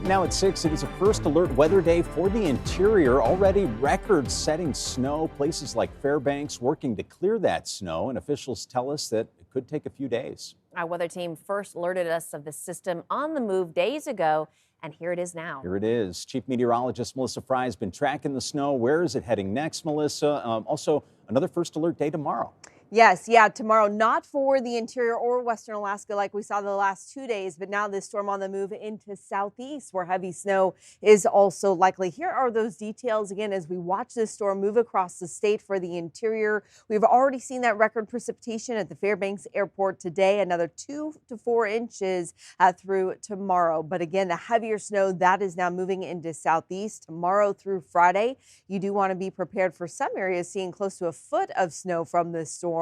Now at 6, it is a first alert weather day for the interior. Already record-setting snow. Places like Fairbanks working to clear that snow, and officials tell us that it could take a few days. Our weather team first alerted us of the system on the move days ago, and here it is now. Here it is. Chief Meteorologist Melissa Fry has been tracking the snow. Where is it heading next, Melissa? Also, another first alert day tomorrow. Yes, tomorrow, not for the interior or western Alaska like we saw the last 2 days, but now this storm on the move into southeast where heavy snow is also likely. Here are those details again as we watch this storm move across the state for the interior. We've already seen that record precipitation at the Fairbanks Airport today, another 2 to 4 inches through tomorrow. But again, the heavier snow that is now moving into southeast tomorrow through Friday. You do want to be prepared for some areas seeing close to a foot of snow from this storm.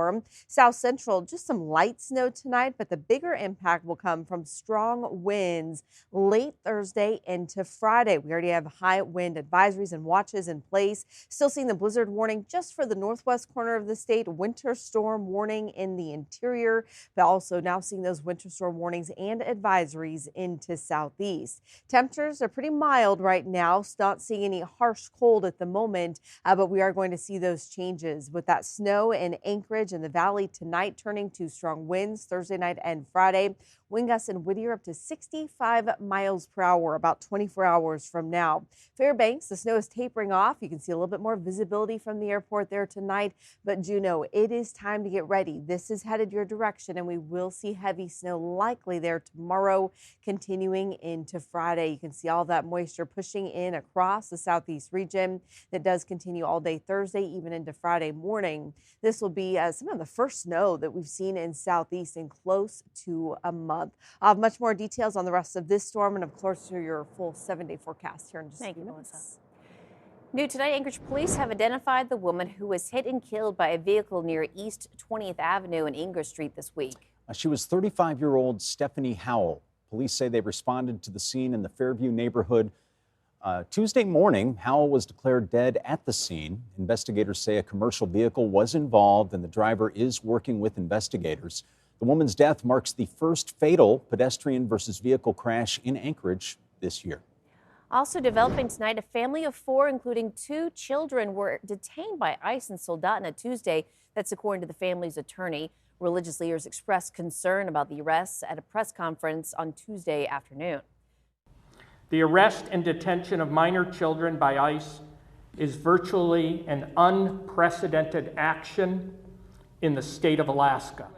South Central, just some light snow tonight, but the bigger impact will come from strong winds late Thursday into Friday. We already have high wind advisories and watches in place. Still seeing the blizzard warning just for the northwest corner of the state. Winter storm warning in the interior, but also now seeing those winter storm warnings and advisories into southeast. Temperatures are pretty mild right now. Not seeing any harsh cold at the moment, but we are going to see those changes with that snow in Anchorage in the valley tonight, turning to strong winds Thursday night and Friday. Wind gusts in Whittier up to 65 miles per hour about 24 hours from now. Fairbanks, the snow is tapering off. You can see a little bit more visibility from the airport there tonight. But Juneau, it is time to get ready. This is headed your direction, and we will see heavy snow likely there tomorrow, continuing into Friday. You can see all that moisture pushing in across the southeast region. That does continue all day Thursday, even into Friday morning. This will be some of the first snow that we've seen in southeast in close to a month. I'll have much more details on the rest of this storm and, of course, your full 7-day forecast here in just a few minutes. New tonight, Anchorage Police have identified the woman who was hit and killed by a vehicle near East 20th Avenue and Ingram Street this week. She was 35-year-old Stephanie Howell. Police say they responded to the scene in the Fairview neighborhood Tuesday morning. Howell was declared dead at the scene. Investigators say a commercial vehicle was involved and the driver is working with investigators. The woman's death marks the first fatal pedestrian versus vehicle crash in Anchorage this year. Also developing tonight, a family of 4, including 2 children, were detained by ICE in Soldotna Tuesday. That's according to the family's attorney. Religious leaders expressed concern about the arrests at a press conference on Tuesday afternoon. The arrest and detention of minor children by ICE is virtually an unprecedented action in the state of Alaska.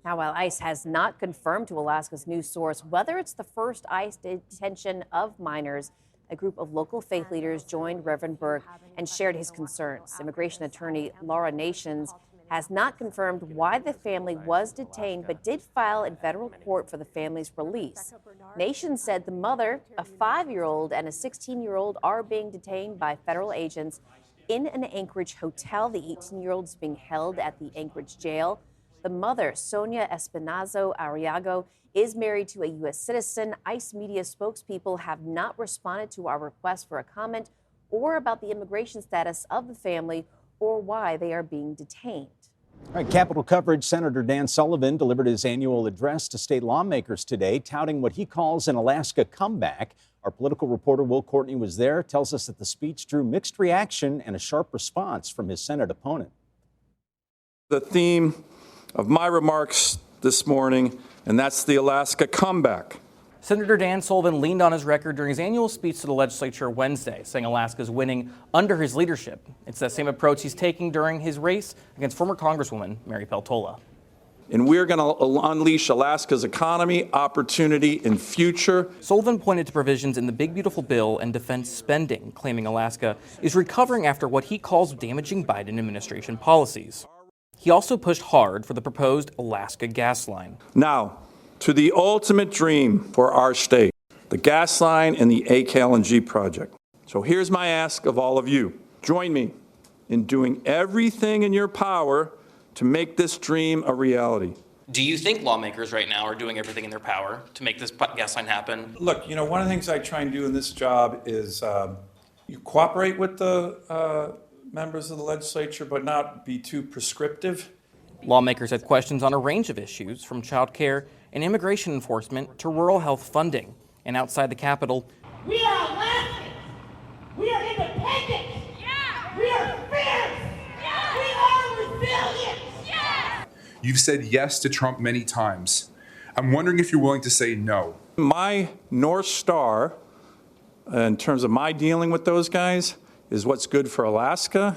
Now, while ICE has not confirmed to Alaska's news source whether it's the first ICE detention of minors, a group of local faith leaders joined Reverend Burke and shared his concerns. Immigration attorney Laura Nations has not confirmed why the family was detained, but did file in federal court for the family's release. Nations said the mother, a 5-year-old, and a 16-year-old are being detained by federal agents in an Anchorage hotel. The 18-year-old is being held at the Anchorage jail. The mother, Sonia Espinazo Arriago, is married to a U.S. citizen. ICE media spokespeople have not responded to our request for a comment or about the immigration status of the family or why they are being detained. All right, Capitol coverage. Senator Dan Sullivan delivered his annual address to state lawmakers today, touting what he calls an Alaska comeback. Our political reporter Will Courtney was there, tells us that the speech drew mixed reaction and a sharp response from his Senate opponent. The theme of my remarks this morning, and that's the Alaska comeback. Senator Dan Sullivan leaned on his record during his annual speech to the legislature Wednesday, saying Alaska's winning under his leadership. It's that same approach he's taking during his race against former Congresswoman Mary Peltola. And we're going to unleash Alaska's economy, opportunity, and future. Sullivan pointed to provisions in the Big Beautiful Bill and defense spending, claiming Alaska is recovering after what he calls damaging Biden administration policies. He also pushed hard for the proposed Alaska gas line. Now, to the ultimate dream for our state, the gas line and the LNG project. So here's my ask of all of you. Join me in doing everything in your power to make this dream a reality. Do you think lawmakers right now are doing everything in their power to make this gas line happen? Look, one of the things I try and do in this job is you cooperate with the members of the legislature, but not be too prescriptive. Lawmakers had questions on a range of issues, from child care and immigration enforcement to rural health funding. And outside the Capitol, We are Alaskans. We are independent. Yeah. We are fierce. Yeah. We are resilient. Yeah. You've said yes to Trump many times. I'm wondering if you're willing to say no. My North Star, in terms of my dealing with those guys, is what's good for Alaska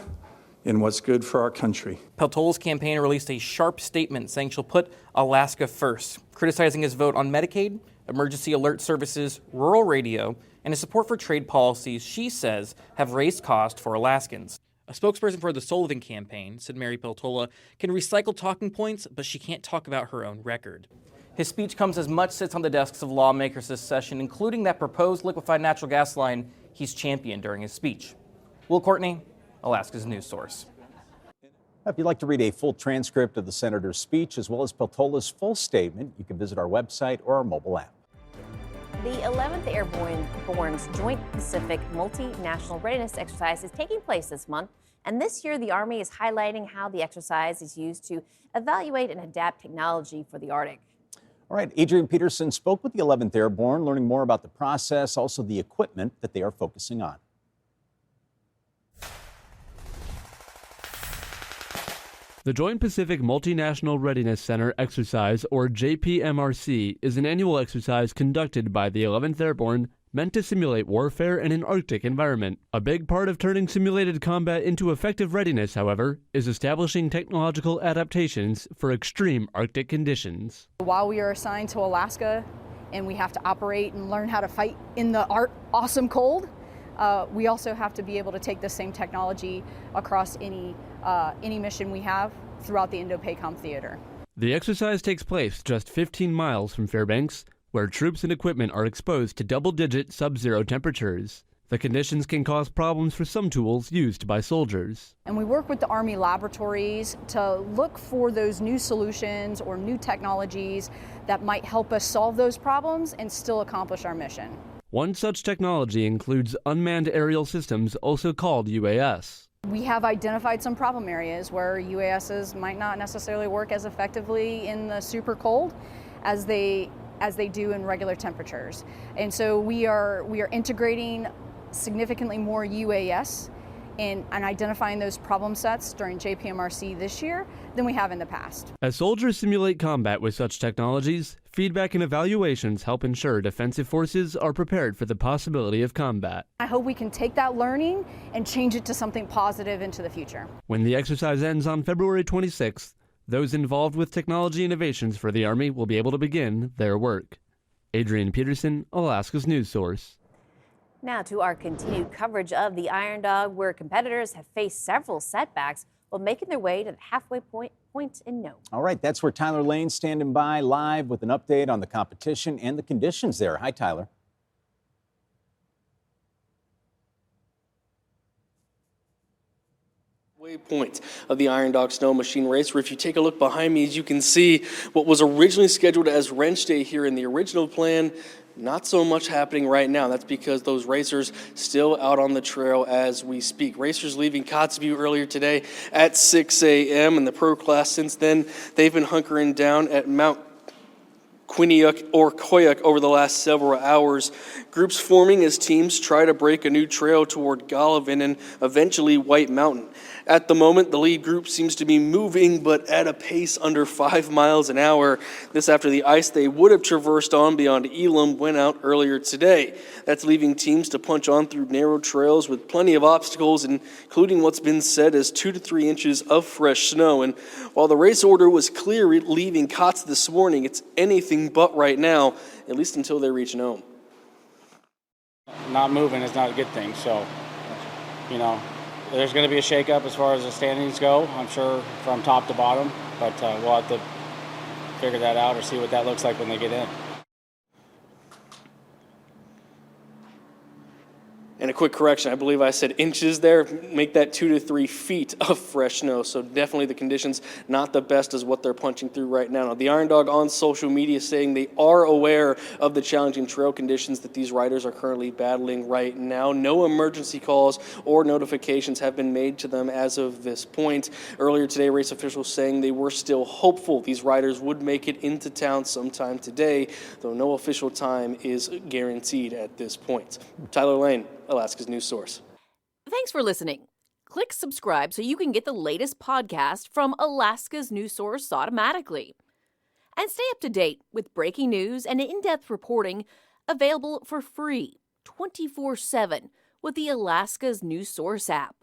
and what's good for our country. Peltola's campaign released a sharp statement saying she'll put Alaska first, criticizing his vote on Medicaid, emergency alert services, rural radio, and his support for trade policies she says have raised costs for Alaskans. A spokesperson for the Sullivan campaign said Mary Peltola can recycle talking points, but she can't talk about her own record. His speech comes as much sits on the desks of lawmakers this session, including that proposed liquefied natural gas line he's championed during his speech. Will Courtney, Alaska's news source. If you'd like to read a full transcript of the senator's speech as well as Peltola's full statement, you can visit our website or our mobile app. The 11th Airborne's Joint Pacific Multinational Readiness Exercise is taking place this month, and this year the Army is highlighting how the exercise is used to evaluate and adapt technology for the Arctic. All right, Adrian Peterson spoke with the 11th Airborne, learning more about the process, also the equipment that they are focusing on. The Joint Pacific Multinational Readiness Center exercise, or JPMRC, is an annual exercise conducted by the 11th Airborne meant to simulate warfare in an Arctic environment. A big part of turning simulated combat into effective readiness, however, is establishing technological adaptations for extreme Arctic conditions. While we are assigned to Alaska and we have to operate and learn how to fight in the awesome cold, we also have to be able to take the same technology across any mission we have throughout the Indo-PACOM theater. The exercise takes place just 15 miles from Fairbanks, where troops and equipment are exposed to double-digit sub-zero temperatures. The conditions can cause problems for some tools used by soldiers. And we work with the Army laboratories to look for those new solutions or new technologies that might help us solve those problems and still accomplish our mission. One such technology includes unmanned aerial systems, also called UAS. We have identified some problem areas where UASs might not necessarily work as effectively in the super cold as they do in regular temperatures. And so we are integrating significantly more UAS and identifying those problem sets during JPMRC this year than we have in the past. As soldiers simulate combat with such technologies, feedback and evaluations help ensure defensive forces are prepared for the possibility of combat. I hope we can take that learning and change it to something positive into the future. When the exercise ends on February 26th, those involved with technology innovations for the Army will be able to begin their work. Adrian Peterson, Alaska's news source. Now to our continued coverage of the Iron Dog, where competitors have faced several setbacks while making their way to the halfway point in Nome. All right, that's where Tyler Lane's standing by live with an update on the competition and the conditions there. Hi, Tyler. Point of the Iron Dog Snow Machine Race, where if you take a look behind me, as you can see, what was originally scheduled as Wrench Day here in the original plan, not so much happening right now. That's because those racers still out on the trail as we speak. Racers leaving Kotzebue earlier today at 6 a.m. and the pro class since then, they've been hunkering down at Mount Quinnipiac or Koyuk over the last several hours. Groups forming as teams try to break a new trail toward Golovin and eventually White Mountain. At the moment, the lead group seems to be moving, but at a pace under 5 miles an hour. This after the ice they would have traversed on beyond Elam went out earlier today. That's leaving teams to punch on through narrow trails with plenty of obstacles, including what's been said as 2 to 3 inches of fresh snow. And while the race order was clear leaving Kotz this morning, it's anything but right now, at least until they reach Nome. Not moving is not a good thing, so, there's going to be a shakeup as far as the standings go, I'm sure, from top to bottom, but we'll have to figure that out or see what that looks like when they get in. And a quick correction, I believe I said inches there. Make that 2 to 3 feet of fresh snow. So definitely the conditions not the best as what they're punching through right now. Now, the Iron Dog on social media saying they are aware of the challenging trail conditions that these riders are currently battling right now. No emergency calls or notifications have been made to them as of this point. Earlier today, race officials saying they were still hopeful these riders would make it into town sometime today, though no official time is guaranteed at this point. Tyler Lane, Alaska's news source. Thanks for listening. Click subscribe so you can get the latest podcast from Alaska's news source automatically. And stay up to date with breaking news and in-depth reporting available for free 24/7 with the Alaska's news source app.